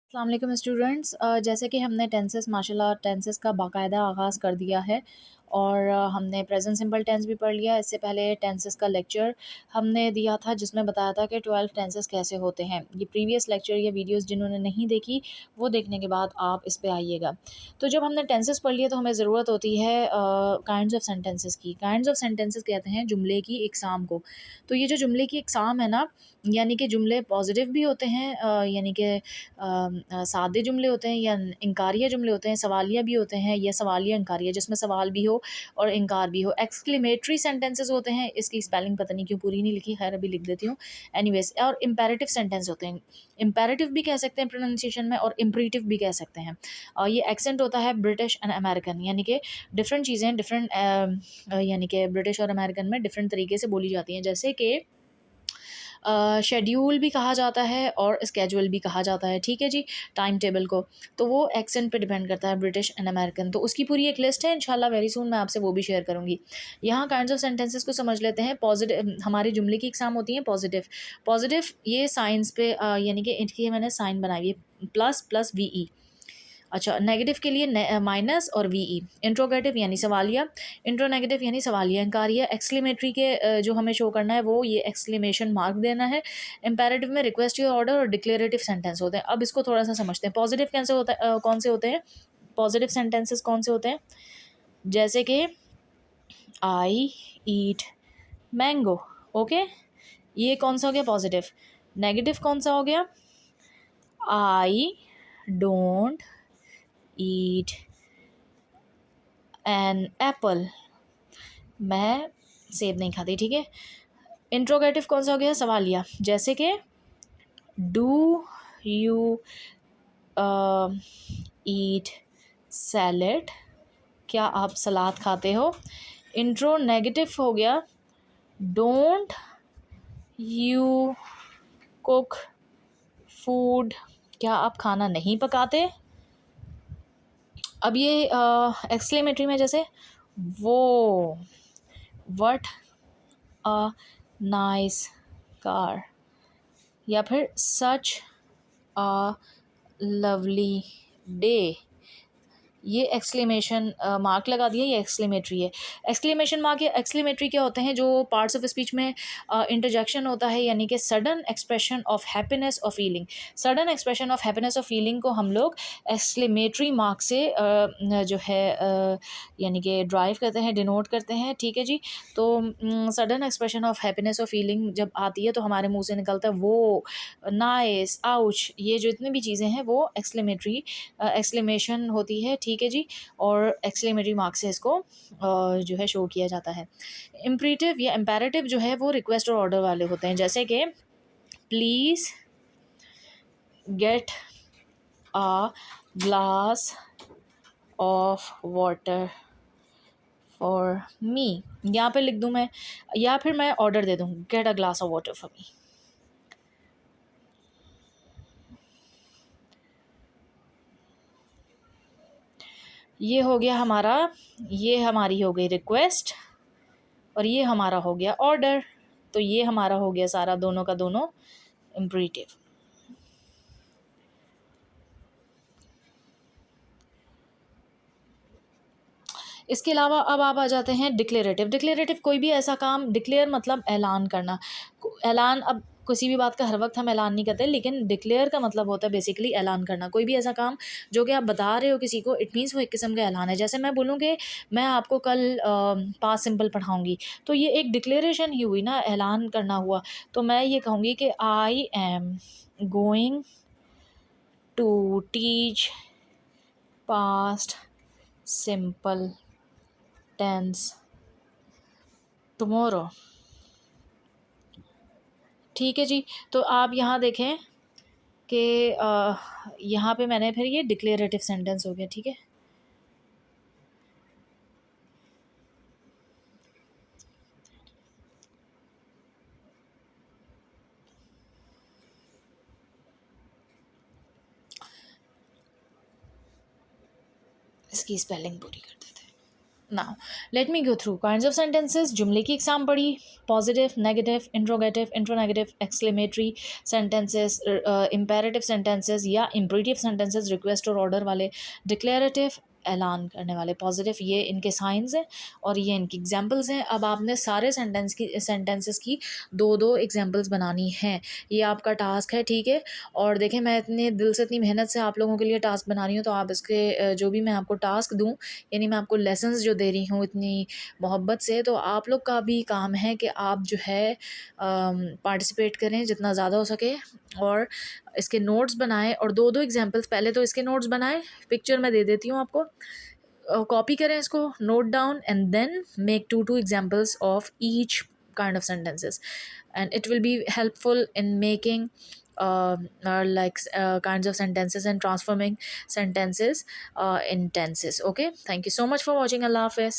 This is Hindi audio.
अस्सलाम वालेकुम स्टूडेंट्स। जैसे कि हमने टेंसेस माशाल्लाह टेंसेस का बाकायदा आगाज़ कर दिया है और हमने प्रेजेंट सिंपल टेंस भी पढ़ लिया। इससे पहले टेंसेस का लेक्चर हमने दिया था जिसमें बताया था कि 12 टेंसेस कैसे होते हैं। ये प्रीवियस लेक्चर या वीडियोस जिन्होंने नहीं देखी वो देखने के बाद आप इस पे आइएगा। तो जब हमने टेंसेस पढ़ लिए तो हमें ज़रूरत होती है काइंड्स ऑफ सेंटेंसेस की। काइंड्स ऑफ सेंटेंसेस कहते हैं जुमले की इकसाम को। तो ये जो जुमले की इकसाम है ना, यानी कि जुमले पॉजिटिव भी होते हैं, यानी कि सादे जुमले होते हैं या इनकारिया जुमले होते हैं, सवालिया भी होते हैं या सवालिया इनकारिया जिसमें सवाल भी हो और इनकार भी हो। एक्सक्लेमेटरी सेंटेंसेस होते हैं, इसकी स्पेलिंग पता नहीं क्यों पूरी नहीं लिखी, खैर अभी लिख देती हूँ। एनीवेज, और इम्पेरेटिव सेंटेंस होते हैं। इम्पेरेटिव भी कह सकते हैं प्रोनाउंसिएशन में और इम्परेटिव भी कह सकते हैं। और ये एक्सेंट होता है ब्रिटिश एंड अमेरिकन, यानी कि डिफरेंट चीज़ें डिफरेंट, यानी कि ब्रिटिश और अमेरिकन में डिफरेंट तरीके से बोली जाती हैं। जैसे कि शेड्यूल भी कहा जाता है और स्केजुअल भी कहा जाता है, ठीक है जी, टाइम टेबल को। तो वो एक्सेंट पे डिपेंड करता है, ब्रिटिश एंड अमेरिकन। तो उसकी पूरी एक लिस्ट है, इंशाल्लाह वेरी सून मैं आपसे वो भी शेयर करूँगी। यहाँ काइंड्स ऑफ सेंटेंसेस को समझ लेते हैं। पॉजिटिव हमारी जुमले की एग्जाम होती है पॉजिटिव। पॉजिटिव ये साइंस पे यानी कि इनकी मैंने साइन बनाई है प्लस प्लस वी ई। अच्छा, नेगेटिव के लिए माइनस और वी ई। इंट्रोगेटिव यानी सवालिया, इंट्रोनेगेटिव यानी सवालिया इंकारिया। एक्सक्लेमेटरी के जो हमें शो करना है वो ये एक्सक्लेमेशन मार्क देना है। इंपेरेटिव में रिक्वेस्ट या ऑर्डर और डिक्लेरेटिव सेंटेंस होते हैं। अब इसको थोड़ा सा समझते हैं। पॉजिटिव कैसे होता है, कौन से होते हैं पॉजिटिव सेंटेंसेस, कौन से होते हैं? जैसे कि आई ईट मैंगो। ओके, ये कौन सा हो गया पॉजिटिव। नेगेटिव कौन सा हो गया? I don't eat an apple. मैं सेब नहीं खाती, ठीक है। इंट्रोगेटिव कौन सा हो गया? सवालिया। जैसे कि डू यू ईट सैलेड, क्या आप सलाद खाते हो। इंट्रो नेगेटिव हो गया डोंट यू कुक फूड, क्या आप खाना नहीं पकाते। अब ये एक्सक्लेमेटरी में जैसे वो व्हाट अ नाइस कार, या फिर सच अ लवली डे। ये एक्सक्लेमेशन मार्क लगा दिया, ये एक्सक्लेमेटरी है। एक्सक्लेमेशन मार्क या एक्सक्लेमेटरी क्या होते हैं? जो पार्ट्स ऑफ स्पीच में इंटरजेक्शन होता है, यानी कि सडन एक्सप्रेशन ऑफ हैप्पीनेस और feeling. Sudden expression of happiness और फीलिंग को हम लोग एक्सक्लेमेटरी मार्क से जो है यानी कि ड्राइव करते हैं, डिनोट करते हैं, ठीक है जी। तो सडन एक्सप्रेशन ऑफ हैप्पीनेस और फीलिंग जब आती है तो हमारे मुंह से निकलता है वो, नाइस, आउच, ये जो इतनी भी चीज़ें हैं वो एक्सक्लेमेटरी एक्सक्लेमेशन होती है, ठीक है जी। और एक्सक्लेमेटरी मार्क से इसको जो है शो किया जाता है। इम्परेटिव या इम्पेरेटिव जो है वो रिक्वेस्ट और ऑर्डर वाले होते हैं। जैसे कि please get a glass of water for me, यहाँ पे लिख दूँ मैं, या फिर मैं ऑर्डर दे दूँ get a glass of water for me. ये हो गया हमारा, ये हमारी हो गई रिक्वेस्ट और ये हमारा हो गया ऑर्डर। तो ये हमारा हो गया सारा दोनों का दोनों इम्परेटिव। इसके अलावा अब आप आ जाते हैं डिक्लेरेटिव। डिक्लेरेटिव कोई भी ऐसा काम, डिक्लेयर मतलब ऐलान करना। ऐलान, अब किसी भी बात का हर वक्त हम ऐलान नहीं करते, लेकिन डिक्लेयर का मतलब होता है बेसिकली ऐलान करना। कोई भी ऐसा काम जो कि आप बता रहे हो किसी को, इट मीन्स वो एक किस्म का ऐलान है। जैसे मैं बोलूँ कि मैं आपको कल पास सिंपल पढ़ाऊँगी, तो ये एक डिक्लेरेशन ही हुई ना, ऐलान करना हुआ। तो मैं ये कहूँगी कि I am going to teach past simple tense tomorrow, ठीक है जी। तो आप यहाँ देखें कि यहाँ पे मैंने फिर ये डिक्लेरेटिव सेंटेंस हो गया, ठीक है। इसकी स्पेलिंग पूरी कर देते हैं। Now let me go through kinds of sentences. जुमले की एग्जाम पढ़ी. Positive, negative, interrogative, interronegative, exclamatory sentences, imperative sentences या इम्परेटिव सेंटेंसेस, रिक्वेस्ट और ऑर्डर वाले, डिक्लेरेटिव ऐलान करने वाले, पॉजिटिव, ये इनके साइंस हैं और ये इनकी एग्जांपल्स हैं. अब आपने सारे सेंटेंसेस की दो दो एग्जांपल्स बनानी हैं. ये आपका टास्क है, ठीक है. और देखें, मैं इतने दिल से इतनी मेहनत से आप लोगों के लिए टास्क बना रही हूँ, तो आप इसके जो भी मैं आपको टास्क दूँ, यानी मैं आपको लेसन्स जो दे रही हूँ इतनी मोहब्बत से, तो आप लोग का भी काम है कि आप जो है पार्टिसिपेट करें जितना ज़्यादा हो सके, और इसके नोट्स बनाएं. और दो दो एग्जांपल्स, पहले तो इसके नोट्स बनाएं, पिक्चर मैं दे देती हूँ आपको, कॉपी करें इसको, note down, and then make two examples of each kind of sentences, and it will be helpful in making kinds of sentences and transforming sentences in tenses. Okay, thank you so much for watching. Allah Hafiz.